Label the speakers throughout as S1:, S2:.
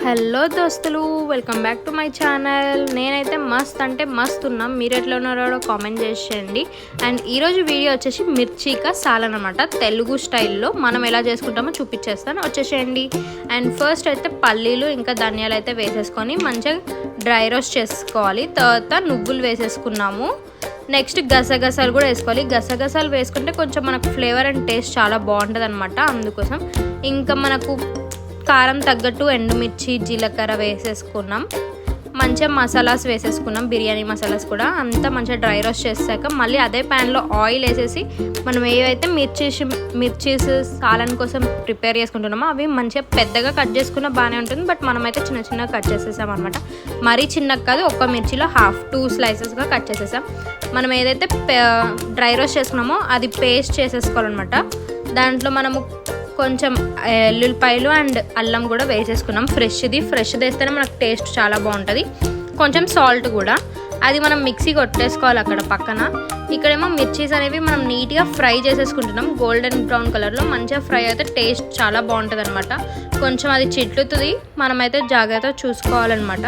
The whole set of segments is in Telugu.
S1: హలో దోస్తులు, welcome back to my channel. నేనైతే మస్త్ అంటే మస్త్ ఉన్నాం. మీరు ఎట్లా ఉన్నారో కామెంట్ చేసేయండి. అండ్ ఈరోజు వీడియో వచ్చేసి మిర్చికా సాలన్ అనమాట. తెలుగు స్టైల్లో మనం ఎలా చేసుకుంటామో చూపించేస్తాను, వచ్చేసేయండి. అండ్ ఫస్ట్ అయితే పల్లీలు ఇంకా ధనియాలు అయితే వేసేసుకొని మంచిగా డ్రై రోస్ట్ చేసుకోవాలి. తర్వాత నువ్వులు వేసేసుకున్నాము. నెక్స్ట్ గసగసాలు కూడా వేసుకోవాలి. గసగసాలు వేసుకుంటే కొంచెం మనకు ఫ్లేవర్ అండ్ టేస్ట్ చాలా బాగుంటుంది అనమాట. అందుకోసం ఇంకా మనకు కారం తగ్గట్టు ఎండుమిర్చి, జీలకర్ర వేసేసుకున్నాం. మంచిగా మసాలాస్ వేసేసుకున్నాం, బిర్యానీ మసాలాస్ కూడా. అంతా మంచిగా డ్రై రోస్ట్ చేసాక మళ్ళీ అదే ప్యాన్లో ఆయిల్ వేసేసి మనం ఏవైతే మిర్చీస్ సాలన్ కోసం ప్రిపేర్ చేసుకుంటున్నామో అవి మంచిగా పెద్దగా కట్ చేసుకున్న బాగానే ఉంటుంది. బట్ మనమైతే చిన్న చిన్నగా కట్ చేసేసాం అనమాట. మరీ చిన్నగా కాదు, ఒక్క మిర్చిలో 2 స్లైసెస్గా కట్ చేసేసాం. మనం ఏదైతే డ్రై రోస్ట్ చేసుకున్నామో అది పేస్ట్ చేసేసుకోవాలన్నమాట. దాంట్లో మనము కొంచెం ఎల్లుల్లిపాయలు అండ్ అల్లం కూడా వేసేసుకున్నాం. ఫ్రెష్ది వేస్తేనే మనకు టేస్ట్ చాలా బాగుంటుంది. కొంచెం సాల్ట్ కూడా, అది మనం మిక్సీ కొట్టేసుకోవాలి అక్కడ పక్కన. ఇక్కడేమో మిర్చీస్ అనేవి మనం నీట్గా ఫ్రై చేసేసుకుంటున్నాం. గోల్డెన్ బ్రౌన్ కలర్లో మంచిగా ఫ్రై అయితే టేస్ట్ చాలా బాగుంటుంది అనమాట. కొంచెం అది చిట్లుతుంది, మనమైతే జాగ్రత్తగా చూసుకోవాలన్నమాట.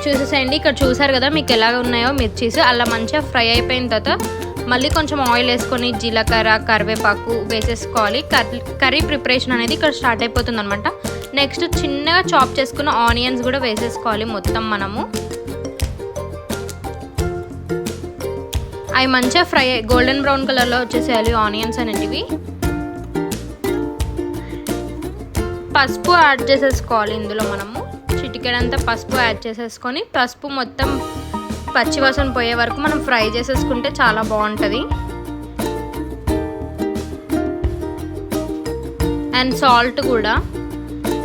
S1: చూసేసేయండి. ఇక్కడ చూసారు కదా మీకు ఎలా ఉన్నాయో మిర్చీస్. అలా మంచిగా ఫ్రై అయిపోయిన తర్వాత మళ్ళీ కొంచెం ఆయిల్ వేసుకొని జీలకర్ర, కరివేపాకు వేసేసుకోవాలి. కర్రీ ప్రిపరేషన్ అనేది ఇక్కడ స్టార్ట్ అయిపోతుంది అనమాట. నెక్స్ట్ చిన్నగా చాప్ చేసుకున్న ఆనియన్స్ కూడా వేసేసుకోవాలి మొత్తం మనము. అవి మంచిగా ఫ్రై గోల్డెన్ బ్రౌన్ కలర్లో వచ్చేసేయాలి ఆనియన్స్ అనేటివి. పసుపు యాడ్ చేసేసుకోవాలి ఇందులో మనము. చిటికెడంతా పసుపు యాడ్ చేసేసుకొని పసుపు మొత్తం పచ్చివాసన పోయే వరకు మనం ఫ్రై చేసేసుకుంటే చాలా బాగుంటుంది. అండ్ సాల్ట్ కూడా.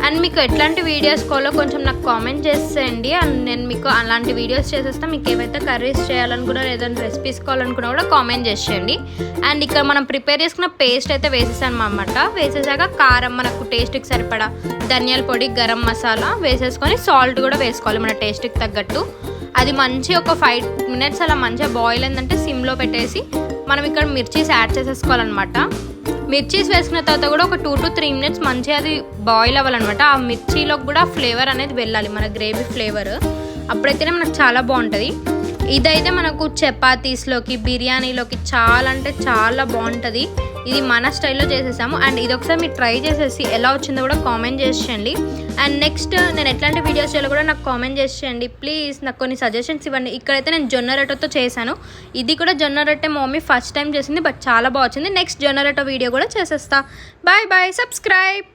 S1: అండ్ మీకు ఎట్లాంటి వీడియోస్ కావాలో కొంచెం నాకు కామెంట్ చేసేయండి. అండ్ నేను మీకు అలాంటి వీడియోస్ చేసేస్తే మీకు ఏవైతే కర్రీస్ చేయాలనుకున్నా లేదంటే రెసిపీస్ కావాలనుకున్నా కూడా కామెంట్ చేసేయండి. అండ్ ఇక్కడ మనం ప్రిపేర్ చేసుకున్న పేస్ట్ అయితే వేసేసాను అన్నమాట. వేసేసాక కారం మనకు టేస్ట్కి సరిపడా, ధనియాల పొడి, గరం మసాలా వేసేసుకొని సాల్ట్ కూడా వేసుకోవాలి మన టేస్ట్కి తగ్గట్టు. అది మంచి ఒక 5 minutes అలా మంచిగా బాయిల్ అయిందంటే సిమ్లో పెట్టేసి మనం ఇక్కడ మిర్చీస్ యాడ్ చేసేసుకోవాలన్నమాట. మిర్చీస్ వేసుకున్న తర్వాత కూడా ఒక 2 to 3 minutes మంచిగా అది బాయిల్ అవ్వాలన్నమాట. ఆ మిర్చిలోకి కూడా ఫ్లేవర్ అనేది వెళ్ళాలి, మన గ్రేవీ ఫ్లేవర్. అప్పుడైతేనే మనకు చాలా బాగుంటుంది. ఇదైతే మనకు చపాతీస్లోకి, బిర్యానీలోకి చాలా అంటే చాలా బాగుంటుంది. ఇది మన స్టైల్లో చేసేసాము. అండ్ ఇది ఒకసారి మీరు ట్రై చేసేసి ఎలా వచ్చిందో కూడా కామెంట్ చేసేయండి. అండ్ నెక్స్ట్ నేను ఎట్లాంటి వీడియోస్ చేయాలో కూడా నాకు కామెంట్ చేసేయండి ప్లీజ్. నాకు కొన్ని సజెషన్స్ ఇవ్వండి. ఇక్కడైతే నేను జొన్న రొట్టెతో చేశాను. ఇది కూడా జొన్న రొట్టె మా మమ్మీ ఫస్ట్ టైం చేసింది, బట్ చాలా బాగా వచ్చింది. నెక్స్ట్ జొన్న రొట్టె వీడియో కూడా చేసేస్తా. Bye bye, subscribe.